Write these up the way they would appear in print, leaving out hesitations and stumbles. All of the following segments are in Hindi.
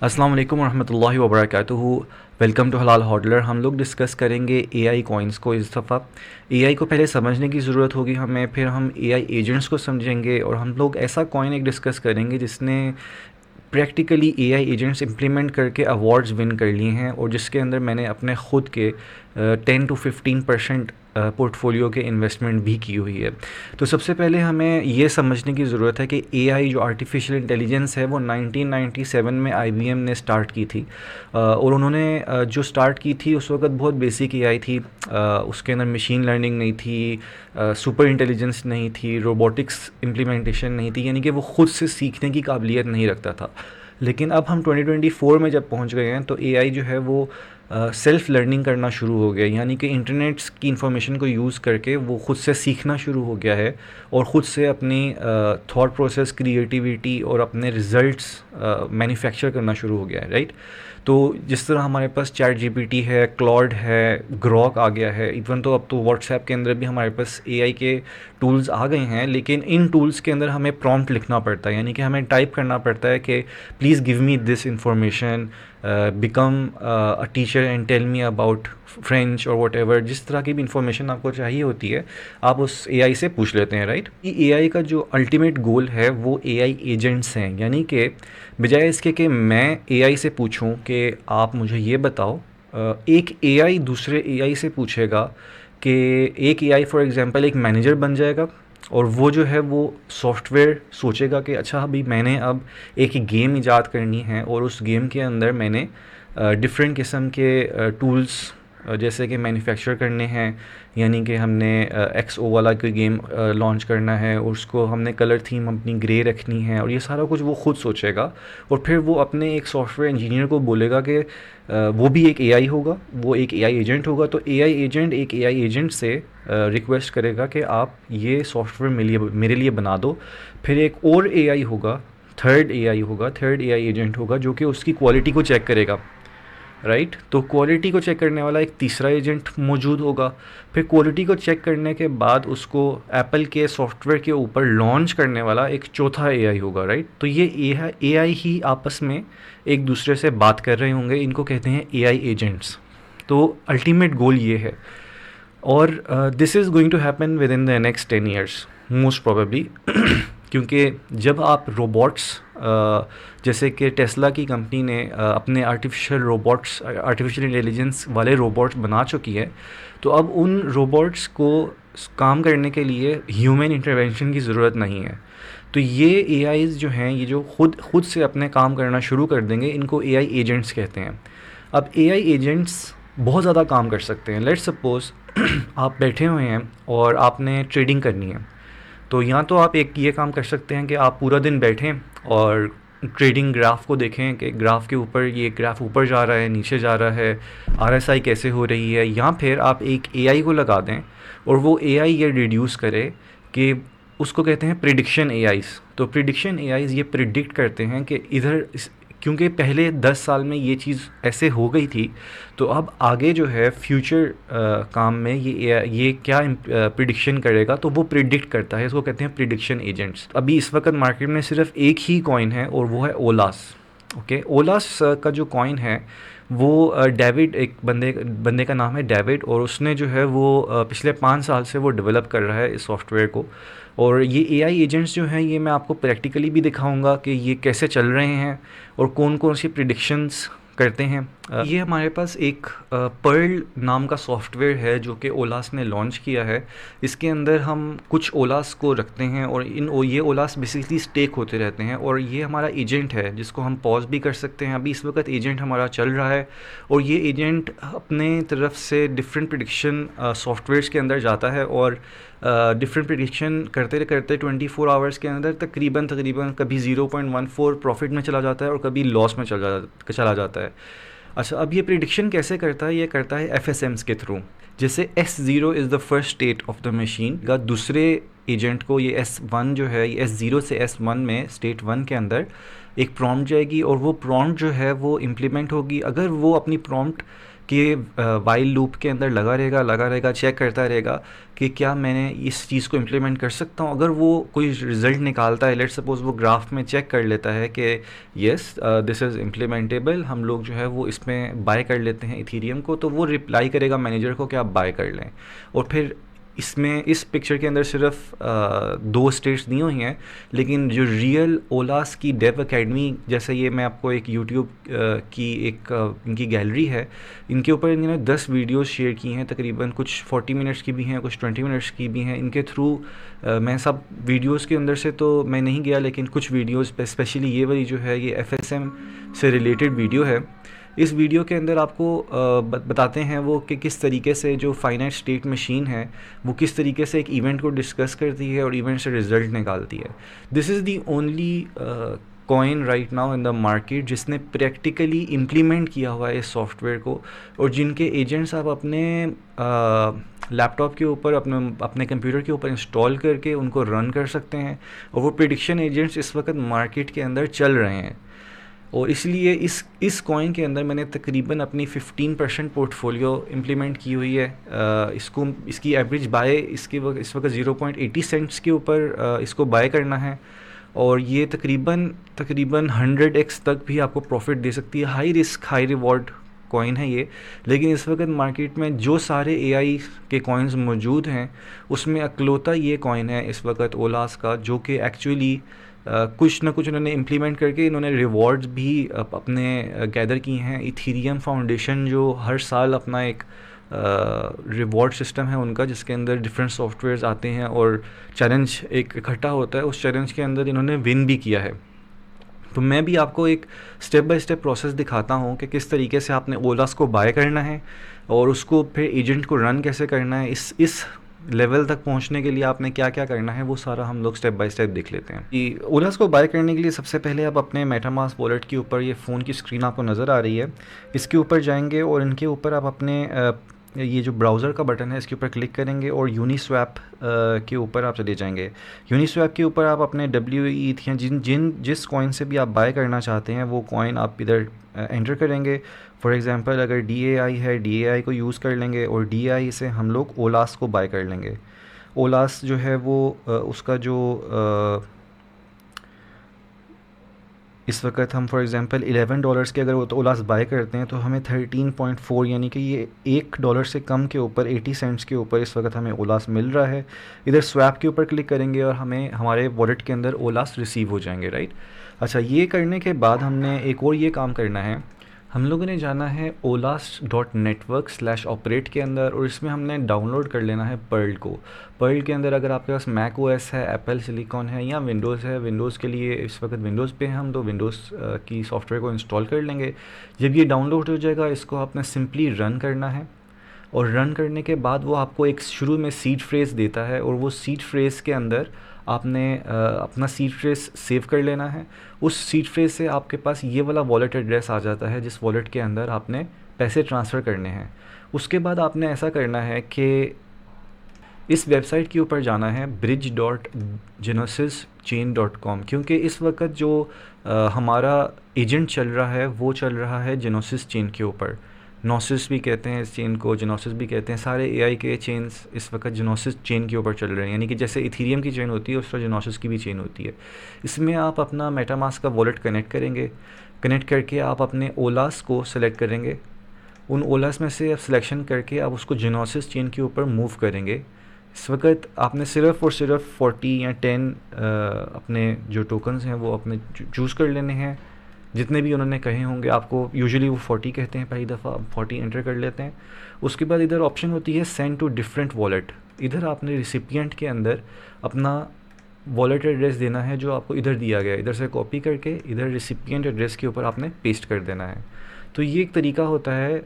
अस्सलाम वालेकुम रहमतुल्लाहि व बरकातुहू। वेलकम टू हलाल हॉडलर। हम लोग डिस्कस करेंगे एआई कॉइन्स को। इस दफ़ा एआई को पहले समझने की ज़रूरत होगी हमें, फिर हम एआई एजेंट्स को समझेंगे और हम लोग ऐसा कॉइन एक डिस्कस करेंगे जिसने प्रैक्टिकली एआई एजेंट्स इम्प्लीमेंट करके अवार्ड्स विन कर लिए हैं और जिसके अंदर मैंने अपने ख़ुद के 10 to 15% पोर्टफोलियो के इन्वेस्टमेंट भी की हुई है। तो सबसे पहले हमें ये समझने की ज़रूरत है कि एआई जो आर्टिफिशियल इंटेलिजेंस है वो 1997 में आईबीएम ने स्टार्ट की थी। और उन्होंने जो स्टार्ट की थी उस वक्त बहुत बेसिक एआई थी। उसके अंदर मशीन लर्निंग नहीं थी, सुपर इंटेलिजेंस नहीं थी, रोबोटिक्स इम्प्लीमेंटेशन नहीं थी, यानी कि वो ख़ुद से सीखने की काबिलियत नहीं रखता था। लेकिन अब हम 2024 में जब पहुंच गए हैं तो एआई जो है वो सेल्फ़ लर्निंग करना शुरू हो गया, यानी कि इंटरनेट्स की इंफॉर्मेशन को यूज़ करके वो ख़ुद से सीखना शुरू हो गया है और ख़ुद से अपनी थॉट प्रोसेस, क्रिएटिविटी और अपने रिज़ल्ट्स मैन्युफैक्चर करना शुरू हो गया है, राइट। तो जिस तरह हमारे पास चैट जीपीटी है, क्लॉड है, ग्रॉक आ गया है, इवन तो अब तो व्हाट्सएप के अंदर भी हमारे पास एआई के टूल्स आ गए हैं, लेकिन इन टूल्स के अंदर हमें प्रॉम्प्ट लिखना पड़ता है, यानी कि हमें टाइप करना पड़ता है कि please give me this information, become a teacher and tell me about French और वट एवर। जिस तरह की भी इंफॉर्मेशन आपको चाहिए होती है आप उस एआई से पूछ लेते हैं, राइट। एआई का जो अल्टीमेट गोल है वो एआई एजेंट्स हैं, यानी कि बजाय इसके कि मैं एआई से पूछूं कि आप मुझे ये बताओ, एक एआई दूसरे एआई से पूछेगा कि एक एआई फॉर एग्जांपल एक मैनेजर बन जाएगा और वो जो है वो सॉफ्टवेयर सोचेगा कि अच्छा अभी मैंने अब एक गेम इजाद करनी है और उस गेम के अंदर मैंने डिफरेंट किस्म के टूल्स जैसे कि मैन्युफैक्चर करने हैं, यानी कि हमने एक्स ओ वाला कोई गेम लॉन्च करना है और उसको हमने कलर थीम अपनी ग्रे रखनी है और ये सारा कुछ वो ख़ुद सोचेगा और फिर वो अपने एक सॉफ्टवेयर इंजीनियर को बोलेगा कि वो भी एक एआई होगा, वो एक एआई एजेंट होगा। तो एआई एजेंट एक एआई एजेंट से रिक्वेस्ट करेगा कि आप ये सॉफ्टवेयर मेरे लिए बना दो। फिर एक और एआई होगा, थर्ड एआई एजेंट होगा जो कि उसकी क्वालिटी को चेक करेगा, राइट। तो क्वालिटी को चेक करने वाला एक तीसरा एजेंट मौजूद होगा। फिर क्वालिटी को चेक करने के बाद उसको एप्पल के सॉफ्टवेयर के ऊपर लॉन्च करने वाला एक चौथा एआई होगा, राइट। तो ये एआई ही आपस में एक दूसरे से बात कर रहे होंगे, इनको कहते हैं एआई एजेंट्स। तो अल्टीमेट गोल ये है और this is going to happen with in the next 10 years most probably. क्योंकि जब आप रोबोट्स जैसे कि टेस्ला की कंपनी ने अपने आर्टिफिशियल इंटेलिजेंस वाले रोबोट्स बना चुकी है, तो अब उन रोबोट्स को काम करने के लिए ह्यूमन इंटरवेंशन की ज़रूरत नहीं है। तो ये एआईज़ जो हैं ये जो खुद से अपने काम करना शुरू कर देंगे, इनको एआई एजेंट्स कहते हैं। अब एआई एजेंट्स बहुत ज़्यादा काम कर सकते हैं। लेट्स सपोज़ आप बैठे हुए हैं और आपने ट्रेडिंग करनी है, तो या तो आप एक ये काम कर सकते हैं कि आप पूरा दिन बैठें और ट्रेडिंग ग्राफ को देखें कि ग्राफ के ऊपर ये ग्राफ ऊपर जा रहा है, नीचे जा रहा है, आरएसआई कैसे हो रही है। या फिर आप एक एआई को लगा दें और वो एआई ये डिड्यूस करे कि उसको कहते हैं प्रिडिक्शन एआईज़। तो प्रिडिक्शन एआईज़ ये प्रिडिक्ट करते हैं कि इधर क्योंकि पहले 10 साल में ये चीज़ ऐसे हो गई थी, तो अब आगे जो है फ्यूचर काम में ये क्या प्रिडिक्शन करेगा, तो वो प्रिडिक्ट करता है। इसको कहते हैं प्रिडिक्शन एजेंट्स। अभी इस वक्त मार्केट में सिर्फ एक ही कॉइन है और वो है ओलास। ओके, ओलास का जो कॉइन है वो डेविड, एक बंदे का नाम है डेविड, और उसने जो है वो पिछले 5 साल से वो डेवलप कर रहा है इस सॉफ्टवेयर को। और ये एआई एजेंट्स जो हैं ये मैं आपको प्रैक्टिकली भी दिखाऊंगा कि ये कैसे चल रहे हैं और कौन कौन सी प्रिडिक्शंस करते हैं। ये हमारे पास एक पर्ल नाम का सॉफ्टवेयर है जो कि ओलास ने लॉन्च किया है। इसके अंदर हम कुछ ओलास को रखते हैं और ये ओलास बेसिकली स्टेक होते रहते हैं और ये हमारा एजेंट है जिसको हम पॉज भी कर सकते हैं। अभी इस वक्त एजेंट हमारा चल रहा है और ये एजेंट अपने तरफ से डिफरेंट प्रिडिक्शन सॉफ्टवेयर्स के अंदर जाता है और डिफरेंट प्रिडिक्शन करते करते 24 आवर्स के अंदर तकरीबन कभी 0.14 प्रॉफिट में चला जाता है और कभी लॉस में चला जाता है। अच्छा, अब ये प्रिडिक्शन कैसे करता है? ये करता है FSMs के थ्रू। जैसे S0 is the first state of the machine का दूसरे एजेंट को ये S1 जो है, ये S0 से S1 में स्टेट 1 के अंदर एक प्रॉम्प्ट जाएगी और वो प्रॉम्प्ट जो है वो इम्प्लीमेंट होगी। अगर वो अपनी प्रॉम्प्ट कि वाइल लूप के अंदर लगा रहेगा, चेक करता रहेगा कि क्या मैंने इस चीज़ को इम्प्लीमेंट कर सकता हूँ। अगर वो कोई रिज़ल्ट निकालता है, लेट्स सपोज़ वो ग्राफ में चेक कर लेता है कि येस दिस इज़ इम्प्लीमेंटेबल, हम लोग जो है वो इसमें बाय कर लेते हैं इथीरियम को, तो वो रिप्लाई करेगा मैनेजर को कि आप बाय कर लें। और फिर इसमें इस पिक्चर के अंदर सिर्फ दो स्टेट्स दी हुई हैं, लेकिन जो रियल ओलास की डेव एकेडमी, जैसे ये मैं आपको एक यूट्यूब की एक इनकी गैलरी है, इनके ऊपर इन्होंने 10 वीडियोस शेयर की हैं, तकरीबन कुछ 40 मिनट्स की भी हैं, कुछ 20 मिनट्स की भी हैं। इनके थ्रू मैं सब वीडियोस के अंदर से तो मैं नहीं गया, लेकिन कुछ वीडियोस स्पेशली ये वाली जो है ये एफएसएम से रिलेटेड वीडियो है। इस वीडियो के अंदर आपको बताते हैं वो कि किस तरीके से जो फाइनाइट स्टेट मशीन है वो किस तरीके से एक इवेंट को डिस्कस करती है और इवेंट से रिज़ल्ट निकालती है। This is the only coin right now in the market जिसने प्रैक्टिकली इम्प्लीमेंट किया हुआ है इस सॉफ्टवेयर को, और जिनके एजेंट्स आप अपने लैपटॉप के ऊपर, अपने कंप्यूटर के ऊपर इंस्टॉल करके उनको रन कर सकते हैं। और वो प्रेडिक्शन एजेंट्स इस वक्त मार्केट के अंदर चल रहे हैं। और इसलिए इस कॉइन के अंदर मैंने तकरीबन अपनी 15% पोर्टफोलियो इम्प्लीमेंट की हुई है। इसकी एवरेज बाय इस वक्त 0.80 सेंट्स के ऊपर इसको बाय करना है, और ये तकरीबन 100x तक भी आपको प्रॉफिट दे सकती है। High risk high reward coin है ये, लेकिन इस वक्त मार्केट में जो सारे एआई के कॉइन्स मौजूद हैं उसमें अकलौता ये कॉइन है इस वक्त ओलास का, जो कि एक्चुअली कुछ ना कुछ उन्होंने इम्प्लीमेंट करके इन्होंने रिवॉर्ड्स भी अपने गैदर की हैं। इथीरियम फाउंडेशन जो हर साल अपना एक रिवॉर्ड सिस्टम है उनका, जिसके अंदर डिफरेंट सॉफ्टवेयर्स आते हैं और चैलेंज एक इकट्ठा होता है, उस चैलेंज के अंदर इन्होंने विन भी किया है। तो मैं भी आपको एक स्टेप बाय स्टेप प्रोसेस दिखाता हूँ कि किस तरीके से आपने ओलास को बाय करना है और उसको फिर एजेंट को रन कैसे करना है। इस लेवल तक पहुंचने के लिए आपने क्या क्या करना है वो सारा हम लोग स्टेप बाय स्टेप देख लेते हैं कि ओलास को बाय करने के लिए सबसे पहले आप अपने मेटामास्क वॉलेट के ऊपर, ये फ़ोन की स्क्रीन आपको नज़र आ रही है, इसके ऊपर जाएंगे और इनके ऊपर आप अपने ये जो ब्राउज़र का बटन है इसके ऊपर क्लिक करेंगे और यूनिस्वैप के ऊपर आप चले जाएंगे। यूनिस्वैप के ऊपर आप अपने WETH या जिस कॉइन से भी आप बाय करना चाहते हैं वो कॉइन आप इधर एंटर करेंगे। फॉर एग्ज़ाम्पल अगर DAI है, DAI को यूज़ कर लेंगे और DAI से हम लोग ओलास को बाय कर लेंगे। ओलास जो है वो उसका जो इस वक्त हम फॉर एग्ज़ाम्पल $11 के अगर वो तो ओलास बाय करते हैं तो हमें 13.4 यानी कि ये $1 से कम के ऊपर 80 सेंट्स के ऊपर इस वक्त हमें ओलास मिल रहा है। इधर स्वैप के ऊपर क्लिक करेंगे और हमें हमारे वॉलेट के अंदर ओलास रिसीव हो जाएंगे, राइट। अच्छा, ये करने के बाद हमने एक और ये काम करना है, हम लोगों ने जाना है olas.network/operate के अंदर और इसमें हमने डाउनलोड कर लेना है पर्ल को। पर्ल के अंदर अगर आपके पास मैक OS है, एप्पल सिलिकॉन है या विंडोज़ है, विंडोज़ के लिए इस वक्त विंडोज़ पे हैं हम, तो विंडोज़ की सॉफ्टवेयर को इंस्टॉल कर लेंगे। जब ये डाउनलोड हो जाएगा इसको आपने सिंपली रन करना है, और रन करने के बाद वो आपको एक शुरू में सीड फ्रेज़ देता है और वो सीड फ्रेज़ के अंदर आपने अपना सीड फ्रेज़ सेव कर लेना है। उस सीड फ्रेज़ से आपके पास ये वाला वॉलेट एड्रेस आ जाता है जिस वॉलेट के अंदर आपने पैसे ट्रांसफ़र करने हैं। उसके बाद आपने ऐसा करना है कि इस वेबसाइट के ऊपर जाना है bridge.genosyschain.com, क्योंकि इस वक्त जो हमारा एजेंट चल रहा है वो चल रहा है जेनोसिस चेन के ऊपर। नोसिस भी कहते हैं इस चेन को, जेनोसिस भी कहते हैं। सारे एआई के चेन्स इस वक्त जेनोसिस चेन के ऊपर चल रहे हैं, यानी कि जैसे इथीरियम की चेन होती है उस तरह जेनोसिस की भी चेन होती है। इसमें आप अपना मेटामास्क का वॉलेट कनेक्ट करेंगे, कनेक्ट करके आप अपने ओलास को सेलेक्ट करेंगे। उन ओलास में से आप सिलेक्शन करके आप उसको जेनोसिस चेन के ऊपर मूव करेंगे। इस वक्त आपने सिर्फ़ और सिर्फ 40 या 10 अपने जो टोकन्स हैं वो अपने चूज़ कर लेने हैं, जितने भी उन्होंने कहे होंगे। आपको यूजुअली वो 40 कहते हैं, पहली दफ़ा 40 एंटर कर लेते हैं। उसके बाद इधर ऑप्शन होती है सेंड टू डिफरेंट वॉलेट। इधर आपने रिसिपिएंट के अंदर अपना वॉलेट एड्रेस देना है जो आपको इधर दिया गया है, इधर से कॉपी करके इधर रिसिपिएंट एड्रेस के ऊपर आपने पेस्ट कर देना है। तो ये एक तरीका होता है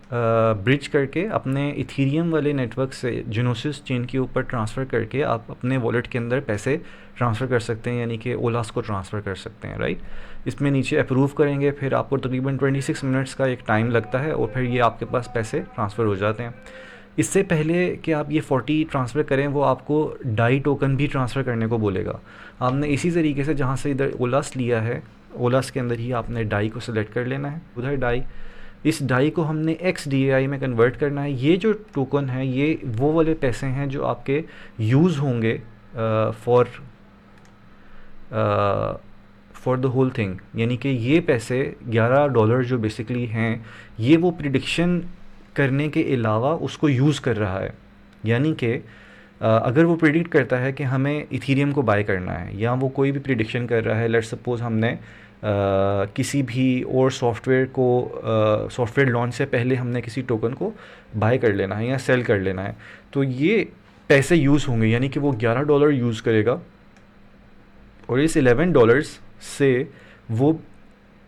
ब्रिज करके अपने इथीरियम वाले नेटवर्क से जेनोसिस चेन के ऊपर ट्रांसफ़र करके आप अपने वॉलेट के अंदर पैसे ट्रांसफ़र कर सकते हैं, यानी कि ओलास को ट्रांसफ़र कर सकते हैं, राइट। इसमें नीचे अप्रूव करेंगे, फिर आपको तकरीबन 26 मिनट्स का एक टाइम लगता है और फिर ये आपके पास पैसे ट्रांसफ़र हो जाते हैं। इससे पहले कि आप ये 40 ट्रांसफ़र करें वो आपको डाई टोकन भी ट्रांसफ़र करने को बोलेगा। आपने इसी तरीके से जहाँ से इधर ओलास लिया है, ओलास के अंदर ही आपने डाई को सिलेक्ट कर लेना है। उधर डाई इस डाई को हमने XDAI में कन्वर्ट करना है। ये जो टोकन है ये वो वाले पैसे हैं जो आपके यूज़ होंगे फॉर द होल थिंग, यानी कि ये पैसे $11 जो बेसिकली हैं ये वो प्रिडिक्शन करने के अलावा उसको यूज़ कर रहा है। यानी कि अगर वो प्रिडिक्ट करता है कि हमें इथीरियम को बाय करना है, या वो कोई भी प्रिडिक्शन कर रहा है, लेट्स सपोज हमने किसी भी और सॉफ्टवेयर लॉन्च से पहले हमने किसी टोकन को बाय कर लेना है या सेल कर लेना है, तो ये पैसे यूज़ होंगे, यानी कि वो $11 यूज़ करेगा और इस $11 से वो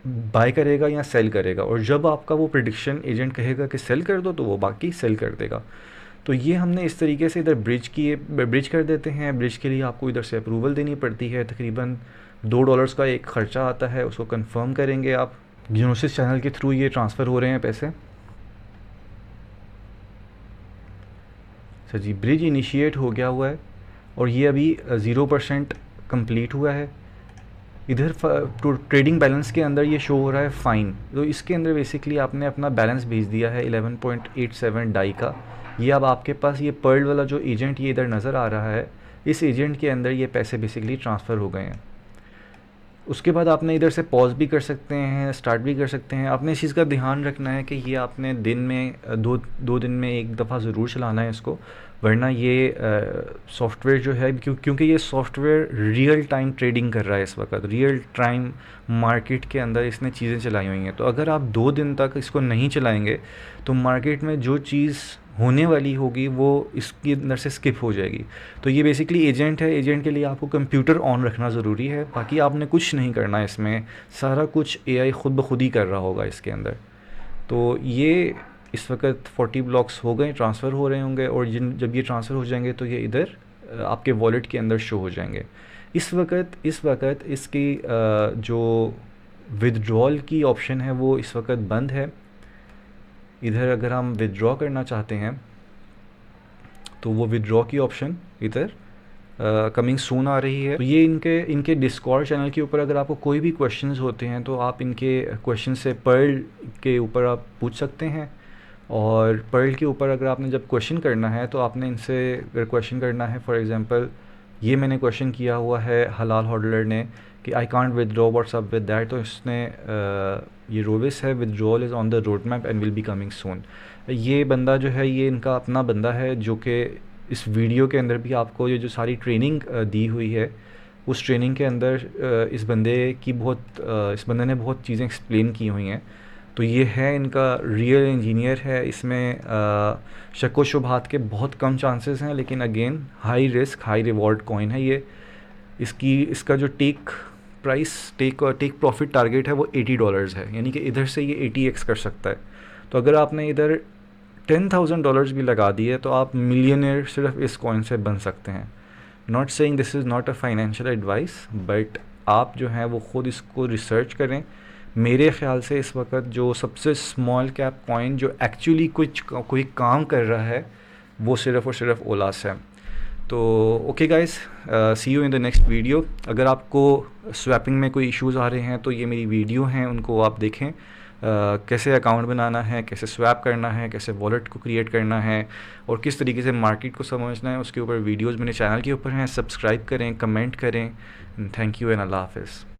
बाय करेगा या सेल करेगा, और जब आपका वो प्रिडिक्शन एजेंट कहेगा कि सेल कर दो तो वो बाकी सेल कर देगा। तो ये हमने इस तरीके से इधर ब्रिज कर देते हैं। ब्रिज के लिए आपको इधर से अप्रूवल देनी पड़ती है, तकरीबन $2 का एक ख़र्चा आता है, उसको कंफर्म करेंगे आप। जीनोसिस चैनल के थ्रू ये ट्रांसफ़र हो रहे हैं पैसे। सर जी, ब्रिज इनिशिएट हो गया हुआ है और ये अभी 0% कंप्लीट हुआ है। इधर ट्रेडिंग बैलेंस के अंदर ये शो हो रहा है फ़ाइन, तो इसके अंदर बेसिकली आपने अपना बैलेंस भेज दिया है 11.87 डाई का। ये अब आपके पास ये पर्ल वाला जो एजेंट ये इधर नज़र आ रहा है, इस एजेंट के अंदर ये पैसे बेसिकली ट्रांसफ़र हो गए हैं। उसके बाद आपने इधर से पॉज भी कर सकते हैं, स्टार्ट भी कर सकते हैं। आपने इस चीज़ का ध्यान रखना है कि ये आपने दिन में दो दिन में एक दफ़ा ज़रूर चलाना है इसको, वरना ये सॉफ्टवेयर जो है क्योंकि ये सॉफ्टवेयर रियल टाइम ट्रेडिंग कर रहा है इस वक्त, रियल टाइम मार्केट के अंदर इसने चीज़ें चलाई हुई हैं। तो अगर आप 2 दिन तक इसको नहीं चलाएंगे तो मार्केट में जो चीज़ होने वाली होगी वो इसके अंदर से स्किप हो जाएगी। तो ये बेसिकली एजेंट है, एजेंट के लिए आपको कंप्यूटर ऑन रखना ज़रूरी है, बाकी आपने कुछ नहीं करना है इसमें, सारा कुछ एआई ख़ुद ब खुद ही कर रहा होगा इसके अंदर। तो ये इस वक्त 40 ब्लॉक्स हो गए, ट्रांसफ़र हो रहे होंगे, और जब ये ट्रांसफ़र हो जाएंगे तो ये इधर आपके वॉलेट के अंदर शो हो जाएंगे। इस वक्त इसकी जो विदड्रॉल की ऑप्शन है वो इस वक्त बंद है। इधर अगर हम विदड्रॉ करना चाहते हैं तो वो विदड्रॉ की ऑप्शन इधर कमिंग सून आ रही है। तो ये इनके डिस्कॉर्ड चैनल के ऊपर अगर आपको कोई भी क्वेश्चंस होते हैं तो आप इनके क्वेश्चन से पर्ल के ऊपर आप पूछ सकते हैं, और पर्ल के ऊपर अगर आपने जब क्वेश्चन करना है तो आपने इनसे अगर क्वेश्चन करना है, फॉर एग्ज़ाम्पल ये मैंने क्वेश्चन किया हुआ है हलाल हॉडलर ने कि I can't withdraw what's up with that, तो इसने ये रोविस है, withdrawal is on the road map and will be coming soon. ये बंदा जो है ये इनका अपना बंदा है, जो कि इस वीडियो के अंदर भी आपको ये जो सारी ट्रेनिंग दी हुई है उस ट्रेनिंग के अंदर इस बंदे ने बहुत चीज़ें एक्सप्लेन की हुई हैं। तो ये है इनका रियल इंजीनियर है, इसमें शक व शुबहात के बहुत कम चांसेस हैं, लेकिन again high risk high reward coin है ये। इसका जो टेक प्रॉफिट टारगेट है वो $80 है, यानी कि इधर से ये 80x कर सकता है। तो अगर आपने इधर $10,000 भी लगा दिए तो आप मिलियनर सिर्फ इस कॉइन से बन सकते हैं। Not saying this is not a financial advice, but आप जो हैं वो ख़ुद इसको रिसर्च करें। मेरे ख़्याल से इस वक्त जो सबसे स्मॉल कैप कॉइन जो एक्चुअली कोई काम कर रहा है वो सिर्फ़ और सिर्फ ओलास है। तो okay guys, see you in the next video. अगर आपको स्वैपिंग में कोई इश्यूज़ आ रहे हैं तो ये मेरी वीडियो हैं, उनको आप देखें, कैसे अकाउंट बनाना है, कैसे स्वैप करना है, कैसे वॉलेट को क्रिएट करना है, और किस तरीके से मार्केट को समझना है, उसके ऊपर वीडियोज़ मेरे चैनल के ऊपर हैं। सब्सक्राइब करें, कमेंट करें। थैंक यू एंड अल्लाह हाफ़िज़।